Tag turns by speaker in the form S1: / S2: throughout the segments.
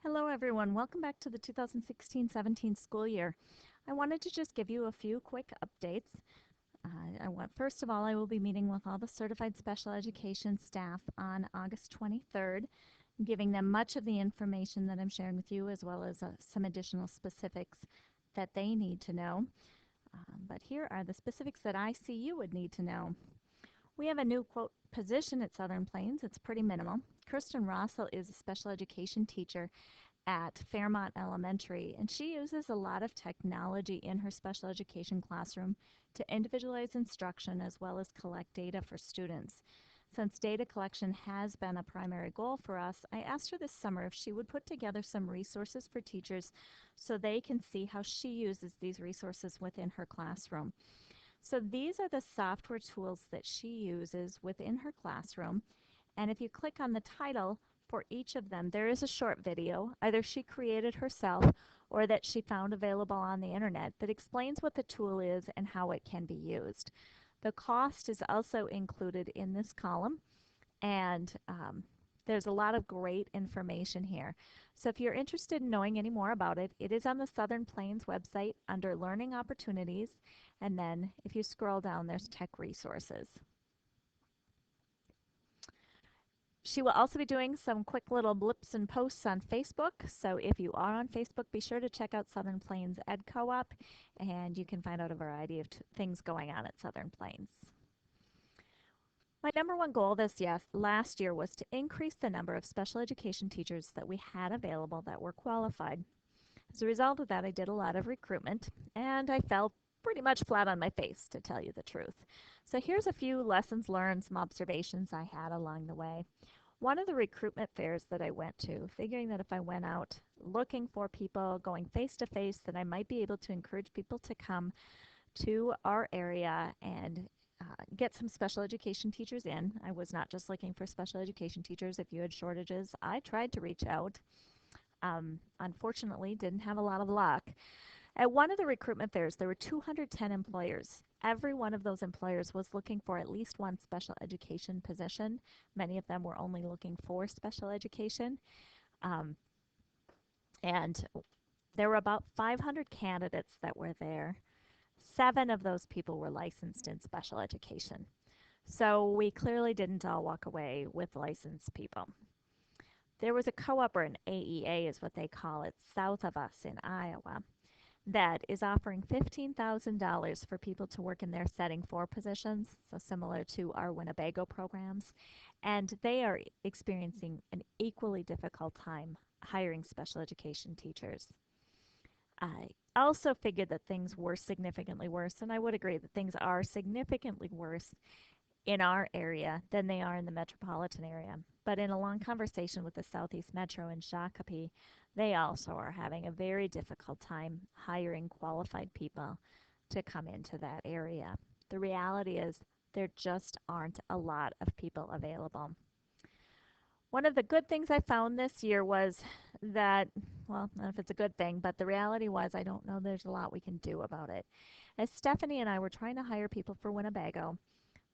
S1: Hello everyone, welcome back to the 2016-17 school year. I wanted to just give you a few quick updates. First of all, I will be meeting with all the certified special education staff on August 23rd, giving them much of the information that I'm sharing with you as well as some additional specifics that they need to know. But here are the specifics that I see you would need to know. We have a new quote position at Southern Plains. It's pretty minimal. Kirsten Rossell is a special education teacher at Fairmont Elementary, and she uses a lot of technology in her special education classroom to individualize instruction as well as collect data for students. Since data collection has been a primary goal for us, I asked her this summer if she would put together some resources for teachers so they can see how she uses these resources within her classroom. So these are the software tools that she uses within her classroom. And if you click on the title for each of them, there is a short video, either she created herself or that she found available on the internet, that explains what the tool is and how it can be used. The cost is also included in this column, and there's a lot of great information here. So if you're interested in knowing any more about it, it is on the Southern Plains website under Learning Opportunities, and then if you scroll down, there's Tech Resources. She will also be doing some quick little blips and posts on Facebook. So if you are on Facebook, be sure to check out Southern Plains Ed Co-op, and you can find out a variety of things going on at Southern Plains. My number one goal last year was to increase the number of special education teachers that we had available that were qualified. As a result of that, I did a lot of recruitment, and I fell pretty much flat on my face, to tell you the truth. So here's a few lessons learned, some observations I had along the way. One of the recruitment fairs that I went to, figuring that if I went out looking for people, going face to face, that I might be able to encourage people to come to our area and get some special education teachers in. I was not just looking for special education teachers. If you had shortages, I tried to reach out. Unfortunately, didn't have a lot of luck. At one of the recruitment fairs, there were 210 employers. Every one of those employers was looking for at least one special education position. Many of them were only looking for special education. Um, and there were about 500 candidates that were there. 7 of those people were licensed in special education. So we clearly didn't all walk away with licensed people. There was a co-op, or an AEA is what they call it, south of us in Iowa, that is offering $15,000 for people to work in their setting 4 positions, so similar to our Winnebago programs, and they are experiencing an equally difficult time hiring special education teachers. I also figured that things were significantly worse, and I would agree that things are significantly worse in our area than they are in the metropolitan area. But in a long conversation with the Southeast Metro in Shakopee, they also are having a very difficult time hiring qualified people to come into that area. The reality is there just aren't a lot of people available. One of the good things I found this year was that, well, I don't know if it's a good thing, but the reality was I don't know there's a lot we can do about it. As Stephanie and I were trying to hire people for Winnebago,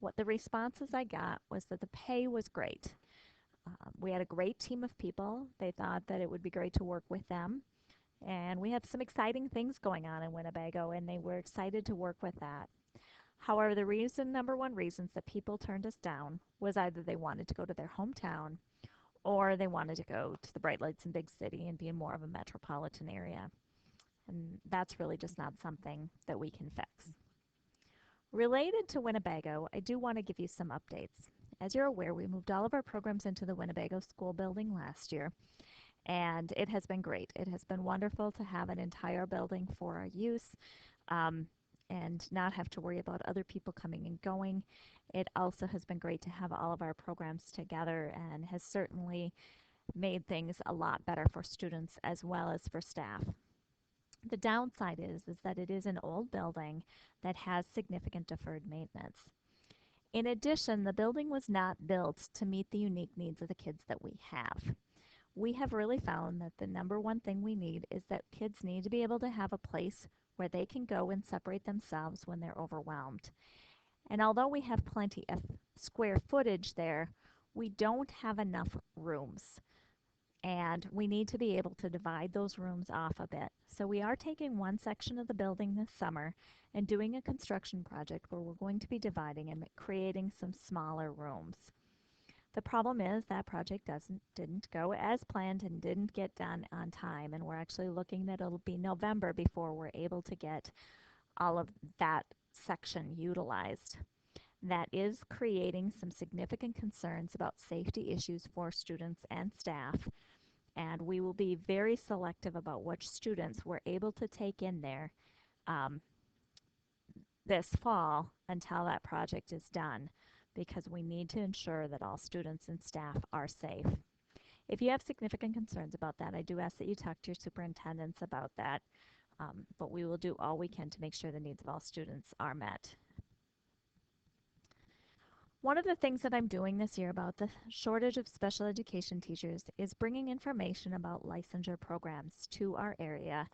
S1: what the responses I got was that the pay was great. We had a great team of people. They thought that it would be great to work with them. And we had some exciting things going on in Winnebago, and they were excited to work with that. However, number one reasons that people turned us down was either they wanted to go to their hometown or they wanted to go to the bright lights and big city and be in more of a metropolitan area. And that's really just not something that we can fix. Related to Winnebago, I do want to give you some updates. As you're aware, we moved all of our programs into the Winnebago School building last year, and it has been great. It has been wonderful to have an entire building for our use um, and not have to worry about other people coming and going. It also has been great to have all of our programs together and has certainly made things a lot better for students as well as for staff. The downside is that it is an old building that has significant deferred maintenance. In addition, the building was not built to meet the unique needs of the kids that we have. We have really found that the number one thing we need is that kids need to be able to have a place where they can go and separate themselves when they're overwhelmed. And although we have plenty of square footage there, we don't have enough rooms. and we need to be able to divide those rooms off a bit. So we are taking one section of the building this summer and doing a construction project where we're going to be dividing and creating some smaller rooms. The problem is that project didn't go as planned and didn't get done on time, and we're actually looking that it'll be November before we're able to get all of that section utilized. That is creating some significant concerns about safety issues for students and staff, and we will be very selective about which students we're able to take in there um, this fall until that project is done, because we need to ensure that all students and staff are safe. If you have significant concerns about that, I do ask that you talk to your superintendents about that, but we will do all we can to make sure the needs of all students are met. One of the things that I'm doing this year about the shortage of special education teachers is bringing information about licensure programs to our area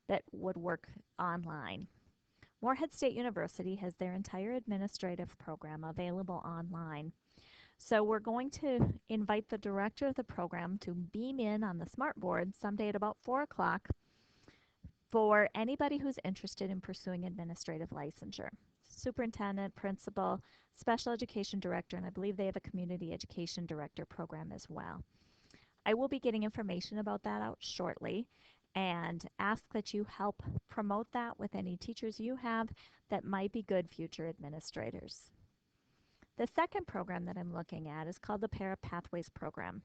S1: that would work online. Morehead State University has their entire administrative program available online. So we're going to invite the director of the program to beam in on the smartboard someday at about 4 o'clock for anybody who's interested in pursuing administrative licensure. Superintendent, principal, special education director, and I believe they have a community education director program as well. I will be getting information about that out shortly and ask that you help promote that with any teachers you have that might be good future administrators. The second program that I'm looking at is called the Para Pathways Program.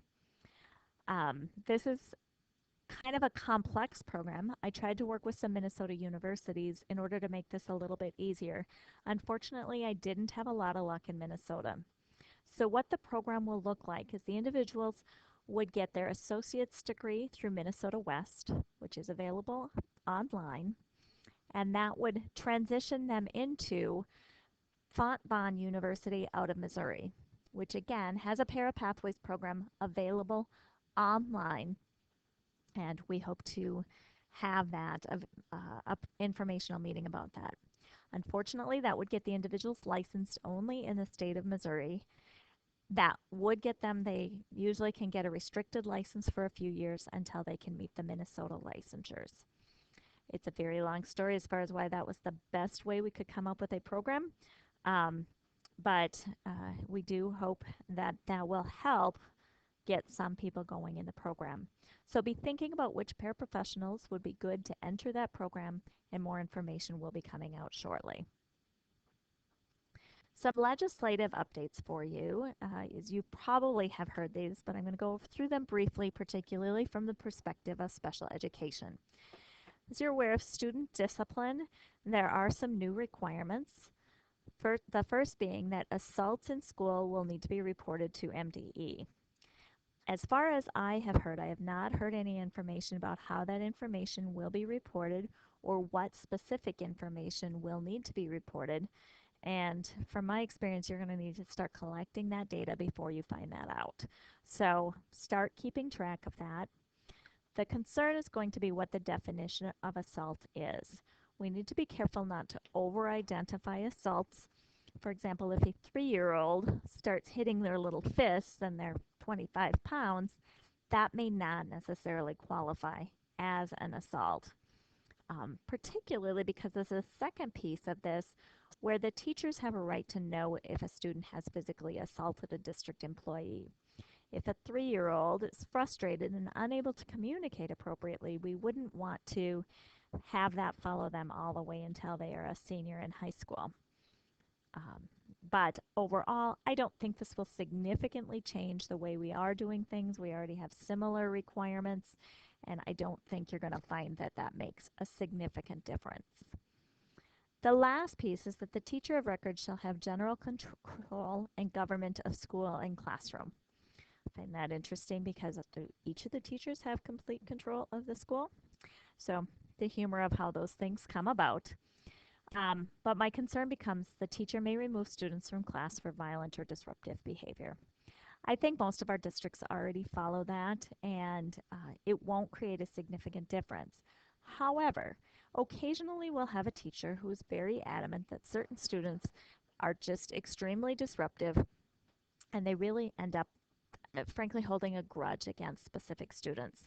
S1: This is kind of a complex program. I tried to work with some Minnesota universities in order to make this a little bit easier. Unfortunately, I didn't have a lot of luck in Minnesota. So what the program will look like is the individuals would get their associate's degree through Minnesota West, which is available online, and that would transition them into Fontbonne University out of Missouri, which again has a Para Pathways program available online, and we hope to have that informational meeting about that. Unfortunately, that would get the individuals licensed only in the state of Missouri. That would get them, they usually can get a restricted license for a few years until they can meet the Minnesota licensures. It's a very long story as far as why that was the best way we could come up with a program, but we do hope that that will help get some people going in the program. So be thinking about which paraprofessionals would be good to enter that program, and more information will be coming out shortly. Some legislative updates for you. As you probably have heard these, but I'm going to go through them briefly, particularly from the perspective of special education. As you're aware of student discipline, there are some new requirements. The first being that assaults in school will need to be reported to MDE. As far as I have heard, I have not heard any information about how that information will be reported or what specific information will need to be reported. And from my experience, you're going to need to start collecting that data before you find that out. So start keeping track of that. The concern is going to be what the definition of assault is. We need to be careful not to over-identify assaults. For example, if a 3-year-old starts hitting their little fists and they're 25 pounds, that may not necessarily qualify as an assault. Particularly because there's a second piece of this where the teachers have a right to know if a student has physically assaulted a district employee. If a 3-year-old is frustrated and unable to communicate appropriately, we wouldn't want to have that follow them all the way until they are a senior in high school. But overall, I don't think this will significantly change the way we are doing things. We already have similar requirements, and I don't think you're going to find that that makes a significant difference. The last piece is that the teacher of record shall have general control and government of school and classroom. I find that interesting because each of the teachers have complete control of the school. So the humor of how those things come about. But my concern becomes the teacher may remove students from class for violent or disruptive behavior. I think most of our districts already follow that, and it won't create a significant difference. However, occasionally we'll have a teacher who is very adamant that certain students are just extremely disruptive, and they really end up frankly holding a grudge against specific students.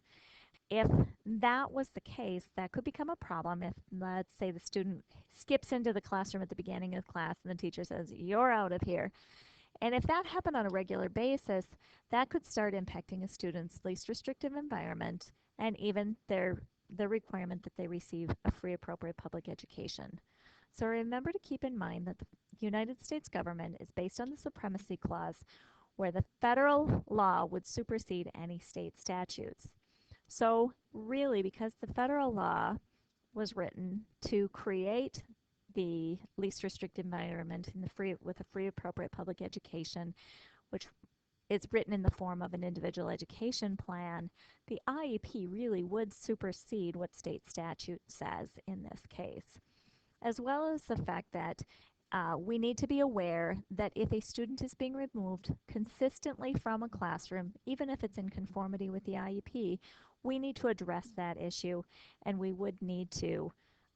S1: If that was the case, that could become a problem if, let's say, the student skips into the classroom at the beginning of class and the teacher says, "You're out of here." And if that happened on a regular basis, that could start impacting a student's least restrictive environment and even the requirement that they receive a free appropriate public education. So remember to keep in mind that the United States government is based on the Supremacy Clause, where the federal law would supersede any state statutes. So really, because the federal law was written to create the least restrictive environment in the free with a free appropriate public education, which is written in the form of an individual education plan, the IEP really would supersede what state statute says in this case, as well as the fact that we need to be aware that if a student is being removed consistently from a classroom, even if it's in conformity with the IEP, we need to address that issue, and we would need to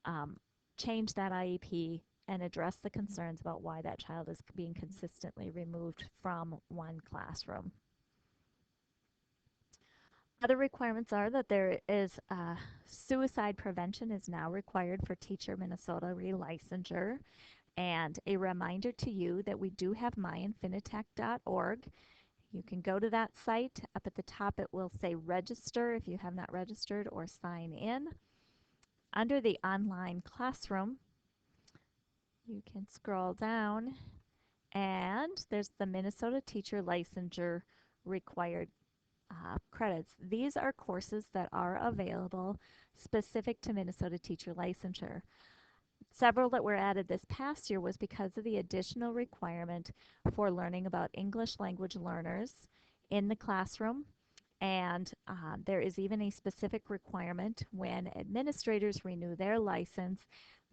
S1: um, change that IEP and address the concerns about why that child is being consistently removed from one classroom. Other requirements are that there is suicide prevention is now required for Teacher Minnesota relicensure. And a reminder to you that we do have myinfinitec.org. You can go to that site. Up at the top, it will say register if you have not registered or sign in. Under the online classroom, you can scroll down and there's the Minnesota Teacher Licensure required credits. These are courses that are available specific to Minnesota Teacher Licensure. Several that were added this past year was because of the additional requirement for learning about English language learners in the classroom. And there is even a specific requirement when administrators renew their license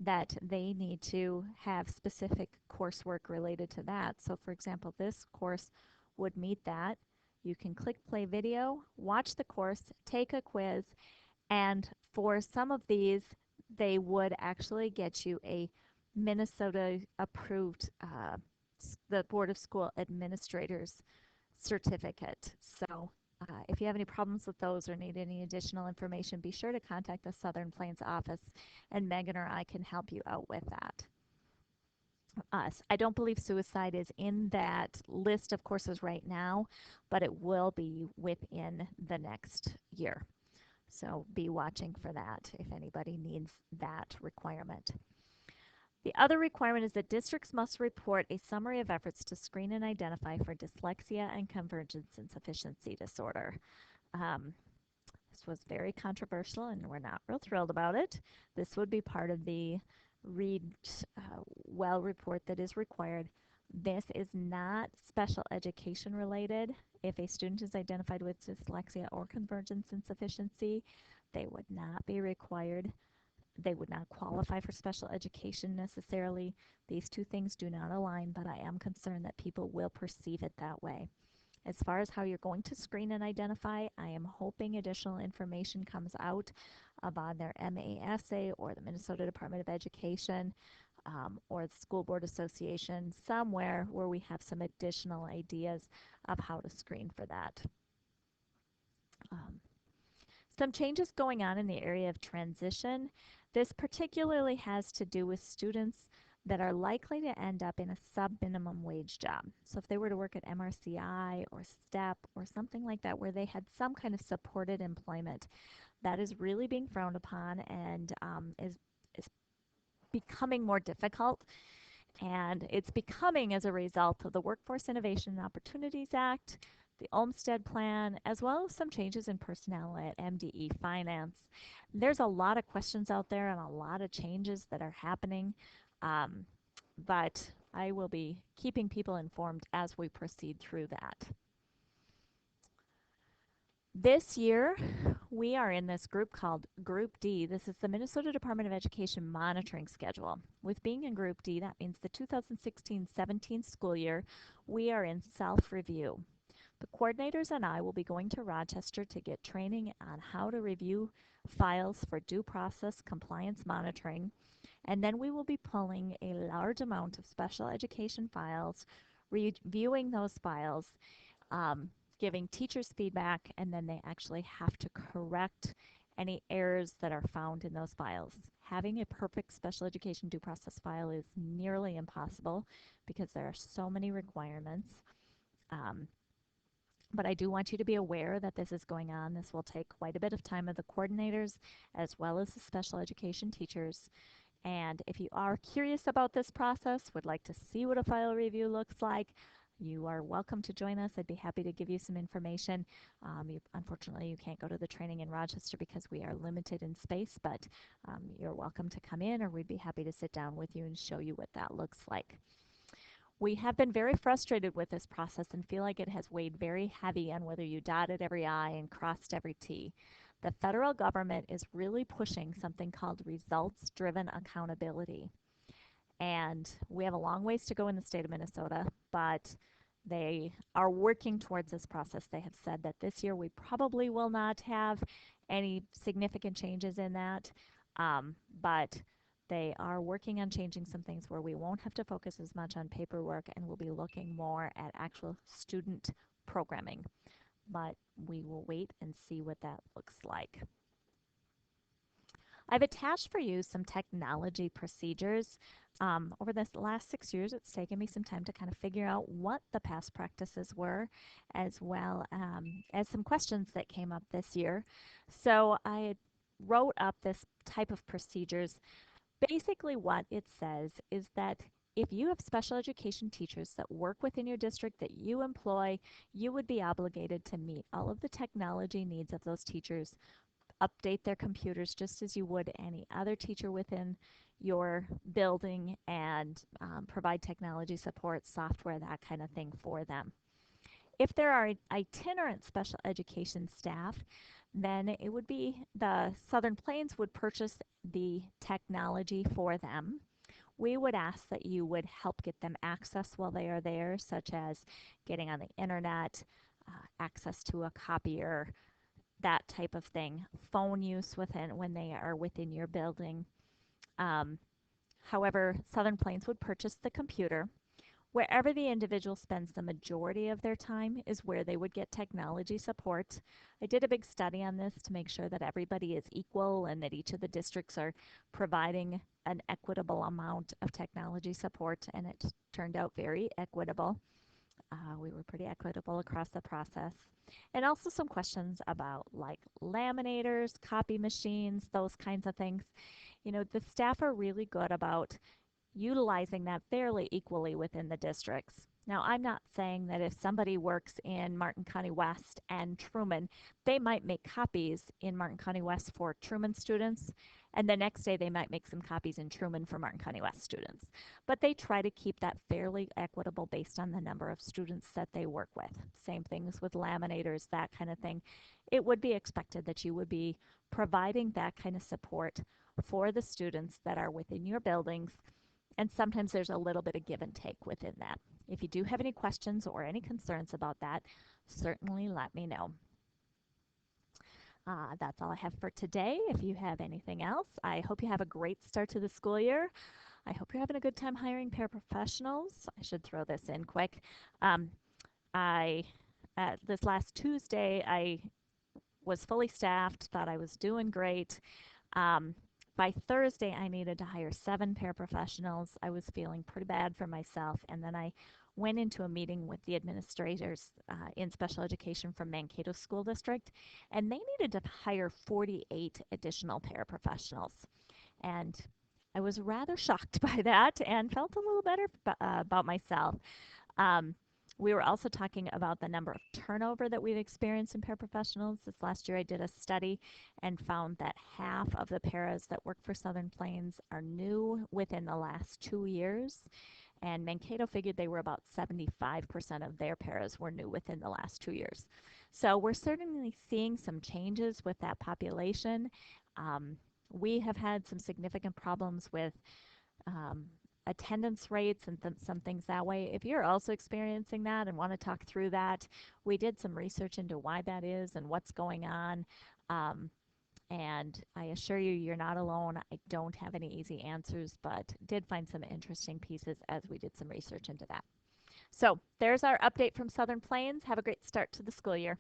S1: that they need to have specific coursework related to that. So for example, this course would meet that. You can click play video, watch the course, take a quiz, and for some of these, they would actually get you a Minnesota approved, the Board of School Administrators certificate. So if you have any problems with those or need any additional information, be sure to contact the Southern Plains office and Megan or I can help you out with that. I don't believe suicide is in that list of courses right now, but it will be within the next year. So be watching for that if anybody needs that requirement. The other requirement is that districts must report a summary of efforts to screen and identify for dyslexia and convergence insufficiency disorder. Um, this was very controversial and we're not real thrilled about it. This would be part of the Read Well report that is required. This is not special education related. If a student is identified with dyslexia or convergence insufficiency, they would not be required. They would not qualify for special education necessarily. These two things do not align, but I am concerned that people will perceive it that way. As far as how you're going to screen and identify, I am hoping additional information comes out about their MASA or the Minnesota Department of Education or the School Board Association, somewhere where we have some additional ideas of how to screen for that. Some changes going on in the area of transition. This particularly has to do with students that are likely to end up in a sub-minimum wage job. So if they were to work at MRCI or STEP or something like that where they had some kind of supported employment, that is really being frowned upon and is becoming more difficult. And it's becoming as a result of the Workforce Innovation and Opportunities Act, the Olmstead Plan, as well as some changes in personnel at MDE Finance. There's a lot of questions out there and a lot of changes that are happening, but I will be keeping people informed as we proceed through that. This year, we are in this group called Group D. This is the Minnesota Department of Education monitoring schedule. With being in Group D, that means the 2016-17 school year, we are in self-review. The coordinators and I will be going to Rochester to get training on how to review files for due process compliance monitoring, and then we will be pulling a large amount of special education files, reviewing those files, giving teachers feedback, and then they actually have to correct any errors that are found in those files. Having a perfect special education due process file is nearly impossible because there are so many requirements. Um, but I do want you to be aware that this is going on. This will take quite a bit of time of the coordinators as well as the special education teachers. And if you are curious about this process, would like to see what a file review looks like, you are welcome to join us. I'd be happy to give you some information. Unfortunately, you can't go to the training in Rochester because we are limited in space, but you're welcome to come in, or we'd be happy to sit down with you and show you what that looks like. We have been very frustrated with this process and feel like it has weighed very heavy on whether you dotted every I and crossed every T. The federal government is really pushing something called results-driven accountability. And we have a long ways to go in the state of Minnesota, but they are working towards this process. They have said that this year we probably will not have any significant changes in that, but they are working on changing some things where we won't have to focus as much on paperwork and we'll be looking more at actual student programming. But we will wait and see what that looks like. I've attached for you some technology procedures. Over this last 6 years, it's taken me some time to kind of figure out what the past practices were, as well as some questions that came up this year. So I wrote up this type of procedures. Basically, what it says is that if you have special education teachers that work within your district that you employ, you would be obligated to meet all of the technology needs of those teachers, update their computers just as you would any other teacher within your building, and provide technology support, software, that kind of thing for them. If there are itinerant special education staff, then it would be the Southern Plains would purchase the technology for them. We would ask that you would help get them access while they are there, such as getting on the internet, access to a copier, that type of thing. Phone use within when they are within your building. Um, However, Southern Plains would purchase the computer. Wherever the individual spends the majority of their time is where they would get technology support. I did a big study on this to make sure that everybody is equal and that each of the districts are providing an equitable amount of technology support, and it turned out very equitable. We were pretty equitable across the process. And also some questions about like laminators, copy machines, those kinds of things. You know, the staff are really good about utilizing that fairly equally within the districts. Now, I'm not saying that if somebody works in Martin County West and Truman, they might make copies in Martin County West for Truman students, and the next day they might make some copies in Truman for Martin County West students. But they try to keep that fairly equitable based on the number of students that they work with. Same things with laminators, that kind of thing. It would be expected that you would be providing that kind of support for the students that are within your buildings, and sometimes there's a little bit of give and take within that. If you do have any questions or any concerns about that, certainly let me know. That's all I have for today. If you have anything else, I hope you have a great start to the school year. I hope you're having a good time hiring paraprofessionals. I should throw this in quick. Um, I this last Tuesday, I was fully staffed, thought I was doing great. Um, by Thursday, I needed to hire 7 paraprofessionals. I was feeling pretty bad for myself, and then I went into a meeting with the administrators in special education from Mankato School District, and they needed to hire 48 additional paraprofessionals. And I was rather shocked by that and felt a little better about myself. Um, we were also talking about the number of turnover that we've experienced in paraprofessionals. This last year I did a study and found that half of the paras that work for Southern Plains are new within the last 2 years. And Mankato figured they were about 75% of their paras were new within the last 2 years. So we're certainly seeing some changes with that population. We have had some significant problems with um, attendance rates and some things that way. If you're also experiencing that and want to talk through that, we did some research into why that is and what's going on. Um, and I assure you, you're not alone. I don't have any easy answers, but did find some interesting pieces as we did some research into that. So there's our update from Southern Plains. Have a great start to the school year.